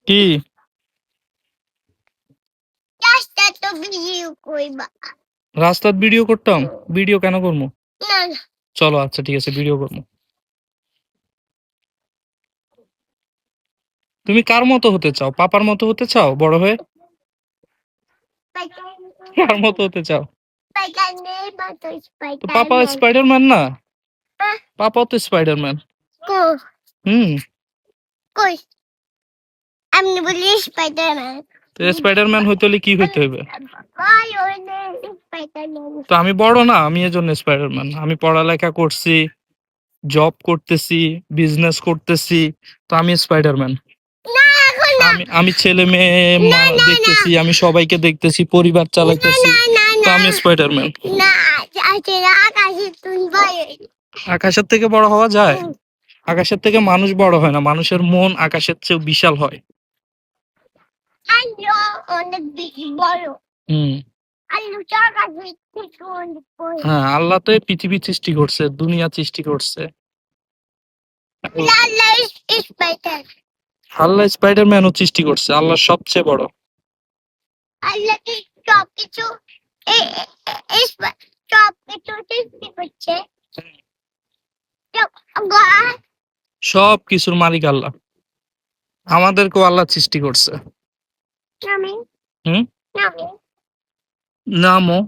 কি রাস্তা তো ভিডিও কইবা রাস্তার ভিডিও করতাম? ভিডিও কেন করবো? না না চলো আচ্ছা ঠিক আছে ভিডিও করবো। তুমি কার মতো হতে চাও? পাপার মতো হতে চাও বড় হয়ে? কার মতো হতে চাও? স্পাইডারম্যান বা তো তো পাপা স্পাইডারম্যান স্পাইডারম্যান না? পাপাও তো স্পাইডারম্যান। কো হুম। কই আমি বলি স্পাইডারম্যান তো স্পাইডারম্যান হইতে হলে কি হইতে হবে? ভাই ওনে স্পাইডারম্যান তো আমি বড় না, আমি এজন্য স্পাইডারম্যান। আমি পড়ালেখা করছি, জব করতেছি, বিজনেস করতেছি, তো আমি স্পাইডারম্যান। না এখন না আমি ছেলে মেয়ে না না না দেখতেছি, আমি সবাইকে দেখতেছি, পরিবার না চালাইতেছি, না তো না আমি স্পাইডারম্যান। না আজকে আকাশে তুই ভাই আকাশের থেকে বড় হওয়া যায়? আকাশের থেকে মানুষ বড় হয় না, মানুষের মন আকাশের চেয়ে বিশাল হয়। আলো অনেক বেশি বড় হুম। আলো আকাশে থেকে অনেক বড় হ্যাঁ, আল্লাহ তো এই পৃথিবী সৃষ্টি করছে, দুনিয়া সৃষ্টি করছে। লাল স্পাইডার আল্লাহ স্পাইডারম্যানও সৃষ্টি করছে, আল্লাহ সবচেয়ে বড়। আল্লাহ কি সব কিছু সব কিছু সৃষ্টি করছে সব কিছুর মালিক আল্লাহ, আমাদেরকেও আল্লাহ সৃষ্টি করছে। আমি হুম। আমি নামও